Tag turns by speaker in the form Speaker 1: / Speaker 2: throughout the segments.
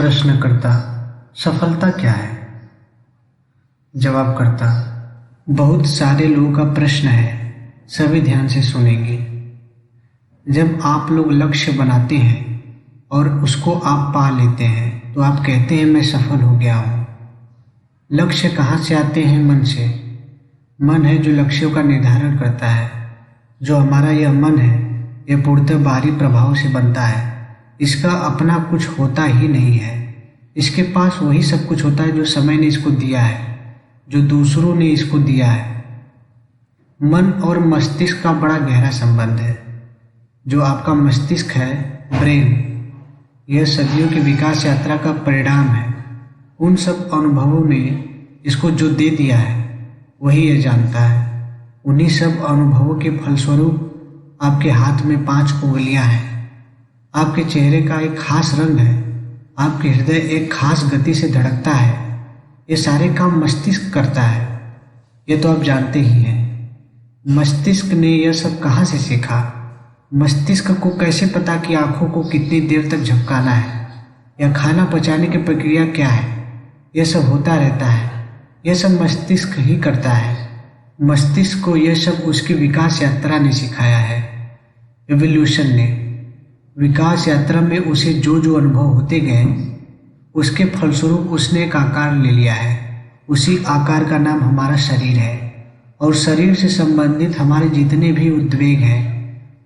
Speaker 1: प्रश्नकर्ता, सफलता क्या है? जवाबकर्ता, बहुत सारे लोगों का प्रश्न है, सभी ध्यान से सुनेंगे। जब आप लोग लक्ष्य बनाते हैं और उसको आप पा लेते हैं तो आप कहते हैं मैं सफल हो गया हूँ। लक्ष्य कहाँ से आते हैं? मन से। मन है जो लक्ष्यों का निर्धारण करता है। जो हमारा यह मन है यह पूर्णतः बाहरी प्रभाव से बनता है। इसका अपना कुछ होता ही नहीं है। इसके पास वही सब कुछ होता है जो समय ने इसको दिया है, जो दूसरों ने इसको दिया है। मन और मस्तिष्क का बड़ा गहरा संबंध है। जो आपका मस्तिष्क है, ब्रेन, यह सदियों की विकास यात्रा का परिणाम है। उन सब अनुभवों ने इसको जो दे दिया है वही यह जानता है। उन्हीं सब अनुभवों के फलस्वरूप आपके हाथ में 5 उंगलियां हैं, आपके चेहरे का एक खास रंग है, आपके हृदय एक खास गति से धड़कता है। ये सारे काम मस्तिष्क करता है। ये तो आप जानते ही हैं। मस्तिष्क ने यह सब कहाँ से सीखा? मस्तिष्क को कैसे पता कि आंखों को कितनी देर तक झपकाना है या खाना पचाने की प्रक्रिया क्या है? यह सब होता रहता है। यह सब मस्तिष्क ही करता है। मस्तिष्क को यह सब उसकी विकास यात्रा ने सिखाया है। एवोल्यूशन ने। विकास यात्रा में उसे जो जो अनुभव होते गए उसके फलस्वरूप उसने एक आकार ले लिया है। उसी आकार का नाम हमारा शरीर है। और शरीर से संबंधित हमारे जितने भी उद्वेग हैं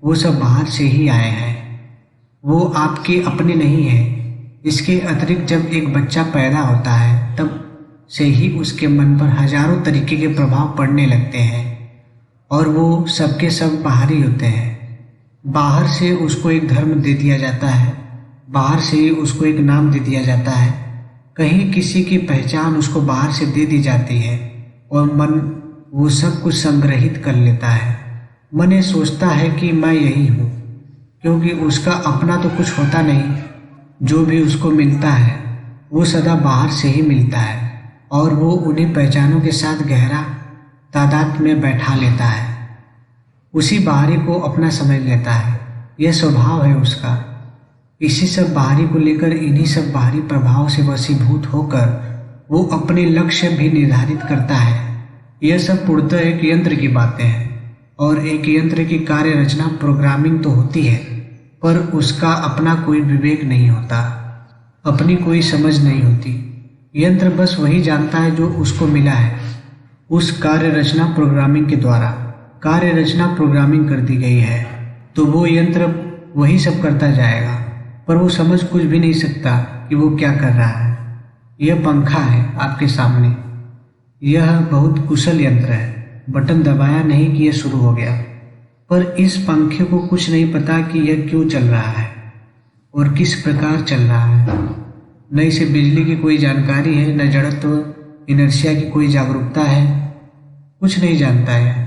Speaker 1: वो सब बाहर से ही आए हैं। वो आपके अपने नहीं हैं। इसके अतिरिक्त जब एक बच्चा पैदा होता है तब से ही उसके मन पर हजारों तरीके के प्रभाव पड़ने लगते हैं और वो सबके सब बाहरी होते हैं। बाहर से उसको एक धर्म दे दिया जाता है, बाहर से ही उसको एक नाम दे दिया जाता है, कहीं किसी की पहचान उसको बाहर से दे दी जाती है और मन वो सब कुछ संग्रहित कर लेता है। मन ये सोचता है कि मैं यही हूँ, क्योंकि उसका अपना तो कुछ होता नहीं। जो भी उसको मिलता है वो सदा बाहर से ही मिलता है और वो उन्हीं पहचानों के साथ गहरा तादाद में बैठा लेता है। उसी बाहरी को अपना समझ लेता है। यह स्वभाव है उसका। इसी सब बाहरी को लेकर, इन्हीं सब बाहरी प्रभाव से वशीभूत होकर वो अपने लक्ष्य भी निर्धारित करता है। यह सब पूर्णतः एक यंत्र की बातें हैं और एक यंत्र की कार्य रचना प्रोग्रामिंग तो होती है, पर उसका अपना कोई विवेक नहीं होता, अपनी कोई समझ नहीं होती। यंत्र बस वही जानता है जो उसको मिला है। उस कार्य रचना प्रोग्रामिंग के द्वारा कार्य रचना प्रोग्रामिंग कर दी गई है तो वो यंत्र वही सब करता जाएगा, पर वो समझ कुछ भी नहीं सकता कि वो क्या कर रहा है। यह पंखा है आपके सामने। यह बहुत कुशल यंत्र है। बटन दबाया नहीं कि यह शुरू हो गया, पर इस पंखे को कुछ नहीं पता कि यह क्यों चल रहा है और किस प्रकार चल रहा है। न इसे बिजली की कोई जानकारी है, न जड़त्व इनर्शिया की कोई जागरूकता है, कुछ नहीं जानता है।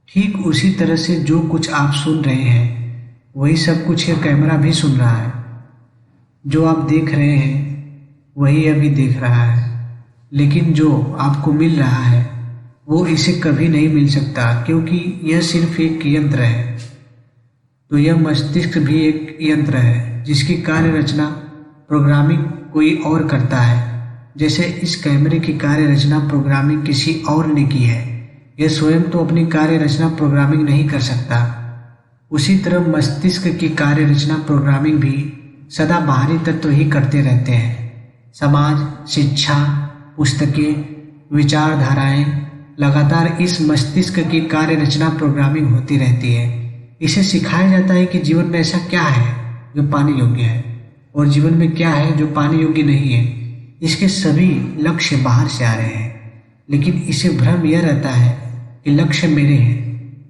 Speaker 1: ठीक उसी तरह से जो कुछ आप सुन रहे हैं वही सब कुछ यह कैमरा भी सुन रहा है। जो आप देख रहे हैं वही अभी देख रहा है, लेकिन जो आपको मिल रहा है वो इसे कभी नहीं मिल सकता, क्योंकि यह सिर्फ एक यंत्र है। तो यह मस्तिष्क भी एक यंत्र है जिसकी कार्य रचना प्रोग्रामिंग कोई और करता है। जैसे इस कैमरे की कार्य रचना प्रोग्रामिंग किसी और ने की है। यह स्वयं तो अपनी कार्य रचना प्रोग्रामिंग नहीं कर सकता। उसी तरह मस्तिष्क की कार्य रचना प्रोग्रामिंग भी सदा बाहरी तत्व ही करते रहते हैं। समाज, शिक्षा, पुस्तकें, विचारधाराएं, लगातार इस मस्तिष्क की कार्य रचना प्रोग्रामिंग होती रहती है। इसे सिखाया जाता है कि जीवन में ऐसा क्या है जो पाने योग्य है और जीवन में क्या है जो पाने योग्य नहीं है। इसके सभी लक्ष्य बाहर से आ रहे हैं, लेकिन इसे भ्रम यह रहता है कि लक्ष्य मेरे हैं।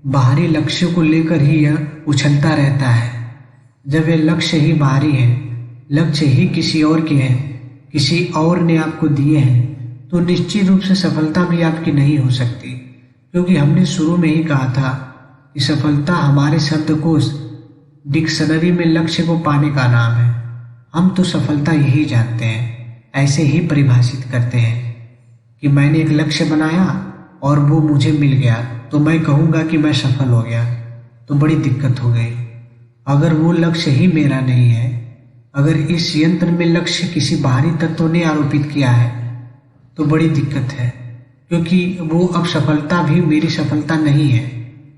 Speaker 1: बाहरी लक्ष्यों को लेकर ही यह उछलता रहता है। जब यह लक्ष्य ही बाहरी है, लक्ष्य ही किसी और के हैं, किसी और ने आपको दिए हैं, तो निश्चित रूप से सफलता भी आपकी नहीं हो सकती, क्योंकि हमने शुरू में ही कहा था कि सफलता हमारे शब्दकोश डिक्शनरी में लक्ष्य को पाने का नाम है। हम तो सफलता यही जानते हैं, ऐसे ही परिभाषित करते हैं कि मैंने एक लक्ष्य बनाया और वो मुझे मिल गया तो मैं कहूँगा कि मैं सफल हो गया। तो बड़ी दिक्कत हो गई। अगर वो लक्ष्य ही मेरा नहीं है अगर इस यंत्र में लक्ष्य किसी बाहरी तत्व ने आरोपित किया है तो बड़ी दिक्कत है, क्योंकि वो अब सफलता भी मेरी सफलता नहीं है।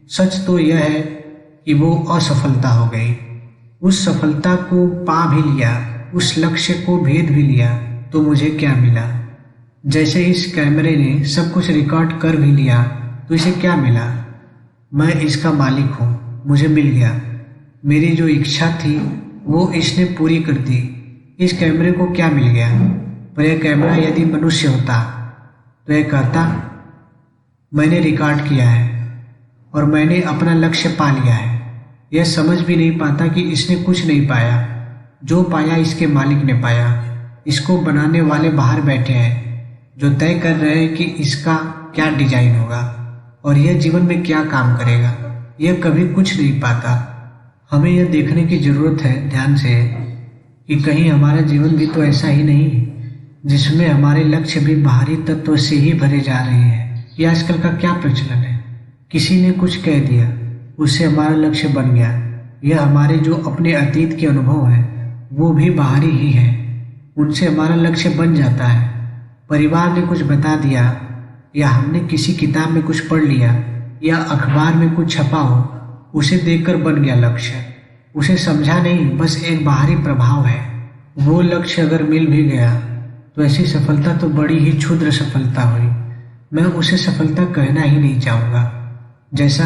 Speaker 1: सच तो यह है कि वो असफलता हो गई। उस सफलता को पा भी लिया, उस लक्ष्य को भेद भी लिया, तो मुझे क्या मिला? जैसे इस कैमरे ने सब कुछ रिकॉर्ड कर भी लिया तो इसे क्या मिला? मैं इसका मालिक हूँ, मुझे मिल गया। मेरी जो इच्छा थी वो इसने पूरी कर दी। इस कैमरे को क्या मिल गया? पर यह कैमरा यदि मनुष्य होता तो यह कहता मैंने रिकॉर्ड किया है और मैंने अपना लक्ष्य पा लिया है। यह समझ भी नहीं पाता कि इसने कुछ नहीं पाया, जो पाया इसके मालिक ने पाया। इसको बनाने वाले बाहर बैठे हैं जो तय कर रहे हैं कि इसका क्या डिजाइन होगा और यह जीवन में क्या काम करेगा। यह कभी कुछ नहीं पाता। हमें यह देखने की जरूरत है ध्यान से कि कहीं हमारा जीवन भी तो ऐसा ही नहीं है जिसमें हमारे लक्ष्य भी बाहरी तत्व से ही भरे जा रहे हैं। ये आजकल का क्या प्रचलन है? किसी ने कुछ कह दिया, उससे हमारा लक्ष्य बन गया। यह हमारे जो अपने अतीत के अनुभव हैं वो भी बाहरी ही है, उनसे हमारा लक्ष्य बन जाता है। परिवार ने कुछ बता दिया या हमने किसी किताब में कुछ पढ़ लिया या अखबार में कुछ छपा हो, उसे देखकर बन गया लक्ष्य। उसे समझा नहीं, बस एक बाहरी प्रभाव है। वो लक्ष्य अगर मिल भी गया तो ऐसी सफलता तो बड़ी ही क्षुद्र सफलता हुई। मैं उसे सफलता कहना ही नहीं चाहूँगा। जैसा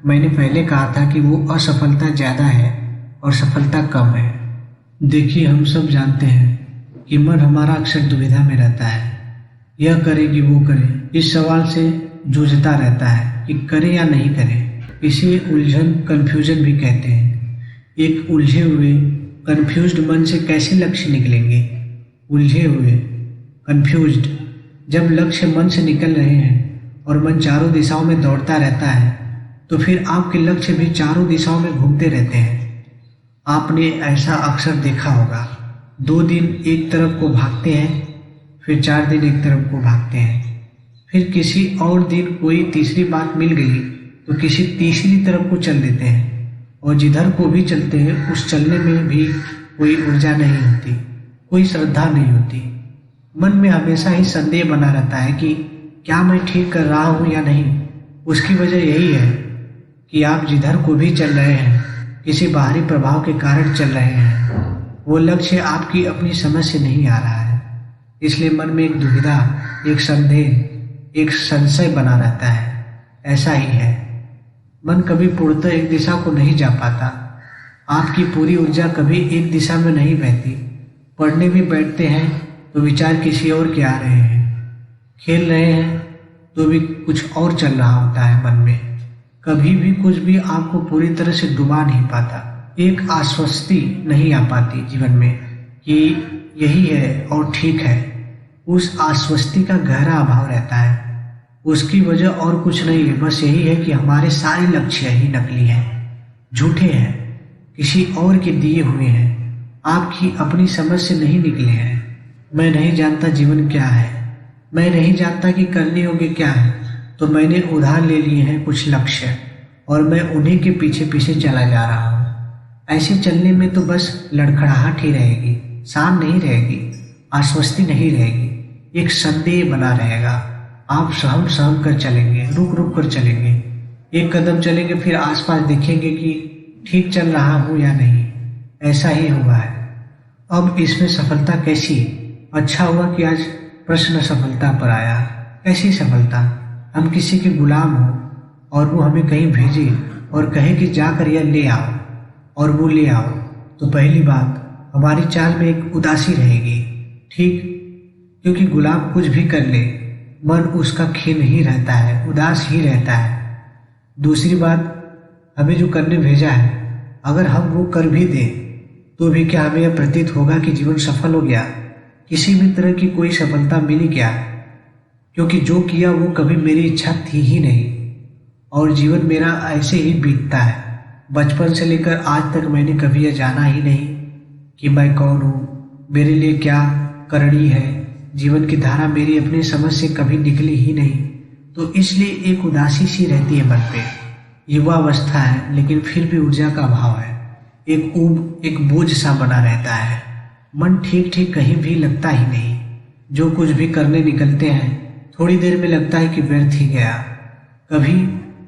Speaker 1: मैंने पहले कहा था कि वो असफलता ज़्यादा है और सफलता कम है। देखिए, हम सब जानते हैं कि मन हमारा अक्सर दुविधा में रहता है, यह करे कि वो करे। इस सवाल से जूझता रहता है कि करे या नहीं करे। इसे उलझन, कन्फ्यूजन भी कहते हैं। एक उलझे हुए कन्फ्यूज्ड मन से कैसे लक्ष्य निकलेंगे? उलझे हुए, कन्फ्यूज्ड। जब लक्ष्य मन से निकल रहे हैं और मन चारों दिशाओं में दौड़ता रहता है तो फिर आपके लक्ष्य भी चारों दिशाओं में घूमते रहते हैं। आपने ऐसा अक्सर देखा होगा। 2 दिन एक तरफ को भागते हैं, फिर 4 दिन एक तरफ को भागते हैं, फिर किसी और दिन कोई तीसरी बात मिल गई तो किसी तीसरी तरफ को चल देते हैं। और जिधर को भी चलते हैं उस चलने में भी कोई ऊर्जा नहीं होती, कोई श्रद्धा नहीं होती। मन में हमेशा ही संदेह बना रहता है कि क्या मैं ठीक कर रहा हूँ या नहीं। उसकी वजह यही है कि आप जिधर को भी चल रहे हैं किसी बाहरी प्रभाव के कारण चल रहे हैं। वो लक्ष्य आपकी अपनी समझ से नहीं आ रहा है, इसलिए मन में एक दुविधा, एक संदेह, एक संशय बना रहता है। ऐसा ही है, मन कभी पूर्णतः एक दिशा को नहीं जा पाता। आपकी पूरी ऊर्जा कभी एक दिशा में नहीं बहती। पढ़ने भी बैठते हैं तो विचार किसी और के आ रहे हैं, खेल रहे हैं तो भी कुछ और चल रहा होता है मन में। कभी भी कुछ भी आपको पूरी तरह से डुबा नहीं पाता। एक आश्वस्ति नहीं आ पाती जीवन में कि यही है और ठीक है। उस आश्वस्ति का गहरा अभाव रहता है। उसकी वजह और कुछ नहीं है, बस यही है कि हमारे सारे लक्ष्य ही नकली हैं, झूठे हैं, किसी और के दिए हुए हैं, आपकी अपनी समझ से नहीं निकले हैं। मैं नहीं जानता जीवन क्या है, मैं नहीं जानता कि करने योग्य क्या है, तो मैंने उधार ले लिए हैं कुछ लक्ष्य और मैं उन्हीं के पीछे पीछे चला जा रहा हूँ। ऐसे चलने में तो बस लड़खड़ाहट ही रहेगी, शान नहीं रहेगी, आश्वस्ति नहीं रहेगी, एक संदेह बना रहेगा। आप सहम सहम कर चलेंगे, रुक रुक कर चलेंगे, एक कदम चलेंगे फिर आसपास देखेंगे कि ठीक चल रहा हूँ या नहीं। ऐसा ही हुआ है। अब इसमें सफलता कैसी? अच्छा हुआ कि आज प्रश्न सफलता पर आया। कैसी सफलता? हम किसी के गुलाम हो और वो हमें कहीं भेजे और कहे कि जाकर यह ले आओ, और वो ले आओ, तो पहली बात हमारी चाल में एक उदासी रहेगी, ठीक? क्योंकि गुलाम कुछ भी कर ले मन उसका खिन्न ही रहता है, उदास ही रहता है। दूसरी बात, हमें जो करने भेजा है अगर हम वो कर भी दें तो भी क्या हमें यह प्रतीत होगा कि जीवन सफल हो गया? किसी भी तरह की कोई सफलता मिली क्या? क्योंकि जो किया वो कभी मेरी इच्छा थी ही नहीं और जीवन मेरा ऐसे ही बीतता है। बचपन से लेकर आज तक मैंने कभी यह जाना ही नहीं कि मैं कौन हूँ, मेरे लिए क्या करनी है। जीवन की धारा मेरी अपनी समझ से कभी निकली ही नहीं, तो इसलिए एक उदासी सी रहती है मन पे। युवावस्था है लेकिन फिर भी ऊर्जा का अभाव है, एक ऊब, एक बोझ सा बना रहता है। मन ठीक ठीक कहीं भी लगता ही नहीं। जो कुछ भी करने निकलते हैं थोड़ी देर में लगता है कि व्यर्थ ही गया। कभी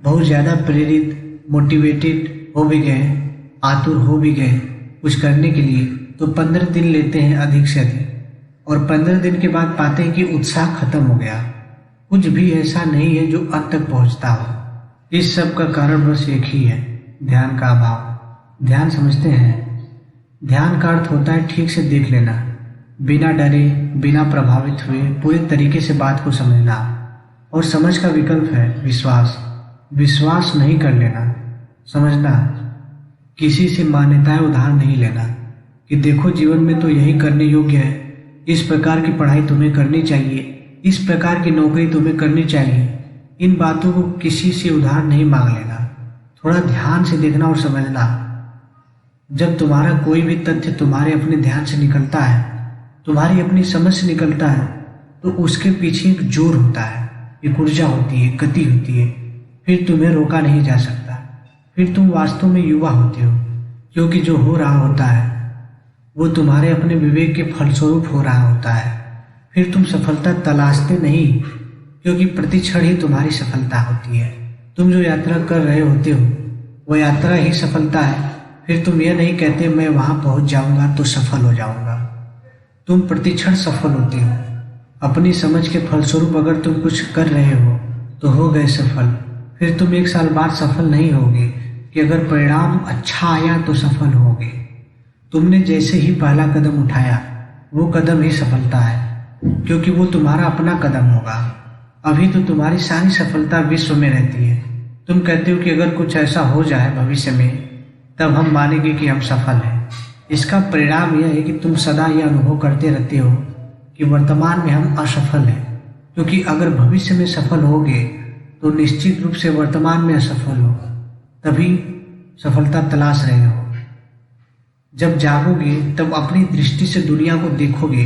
Speaker 1: बहुत ज़्यादा प्रेरित मोटिवेटेड हो भी गए, आतुर हो भी गए कुछ करने के लिए, तो 15 दिन लेते हैं अधिक से अधिक, और 15 दिन के बाद पाते हैं कि उत्साह खत्म हो गया। कुछ भी ऐसा नहीं है जो अंत तक पहुंचता हो। इस सब का कारण बस एक ही है, ध्यान का अभाव। ध्यान समझते हैं? ध्यान का अर्थ होता है ठीक से देख लेना, बिना डरे, बिना प्रभावित हुए पूरे तरीके से बात को समझना। और समझ का विकल्प है विश्वास। विश्वास नहीं कर लेना, समझना। किसी से मान्यताएं उधार नहीं लेना कि देखो जीवन में तो यही करने योग्य है, इस प्रकार की पढ़ाई तुम्हें करनी चाहिए, इस प्रकार की नौकरी तुम्हें करनी चाहिए। इन बातों को किसी से उधार नहीं मांग लेना। थोड़ा ध्यान से देखना और समझना। जब तुम्हारा कोई भी तथ्य तुम्हारे अपने ध्यान से निकलता है, तुम्हारी अपनी समझ से निकलता है, तो उसके पीछे एक जोर होता है, एक ऊर्जा होती है, गति होती है। फिर तुम्हें रोका नहीं जा सकता। फिर तुम वास्तव में युवा होते हो, क्योंकि जो हो रहा होता है वो तुम्हारे अपने विवेक के फलस्वरूप हो रहा होता है। फिर तुम सफलता तलाशते नहीं, क्योंकि प्रति क्षण ही तुम्हारी सफलता होती है। तुम जो यात्रा कर रहे होते हो वो यात्रा ही सफलता है। फिर तुम यह नहीं कहते मैं वहां पहुंच जाऊंगा तो सफल हो जाऊंगा। तुम प्रति क्षण सफल होते हो। अपनी समझ के फलस्वरूप अगर तुम कुछ कर रहे हो तो हो गए सफल। फिर तुम 1 साल बाद सफल नहीं होगे कि अगर परिणाम अच्छा आया तो सफल होगे। तुमने जैसे ही पहला कदम उठाया वो कदम ही सफलता है, क्योंकि वो तुम्हारा अपना कदम होगा। अभी तो तुम्हारी सारी सफलता विश्व में रहती है। तुम कहते हो कि अगर कुछ ऐसा हो जाए भविष्य में तब हम मानेंगे कि हम सफल हैं। इसका परिणाम यह है कि तुम सदा यह अनुभव करते रहते हो कि वर्तमान में हम असफल हैं, क्योंकि अगर भविष्य में सफल होगे तो निश्चित रूप से वर्तमान में असफल हो, तभी सफलता तलाश रहे हो। जब जागोगे तब अपनी दृष्टि से दुनिया को देखोगे,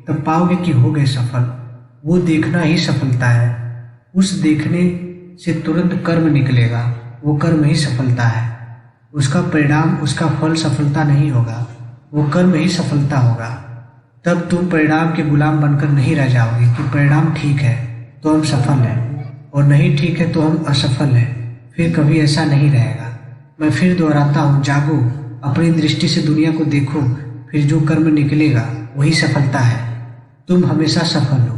Speaker 1: तब पाओगे कि हो गए सफल। वो देखना ही सफलता है। उस देखने से तुरंत कर्म निकलेगा, वो कर्म ही सफलता है। उसका परिणाम, उसका फल सफलता नहीं होगा, वो कर्म ही सफलता होगा। तब तुम परिणाम के गुलाम बनकर नहीं रह जाओगे कि परिणाम ठीक है तो हम सफल हैं और नहीं ठीक है तो हम असफल हैं। फिर कभी ऐसा नहीं रहेगा। मैं फिर दोहराता हूँ, जागो, अपनी दृष्टि से दुनिया को देखो, फिर जो कर्म निकलेगा वही सफलता है। तुम हमेशा सफल हो।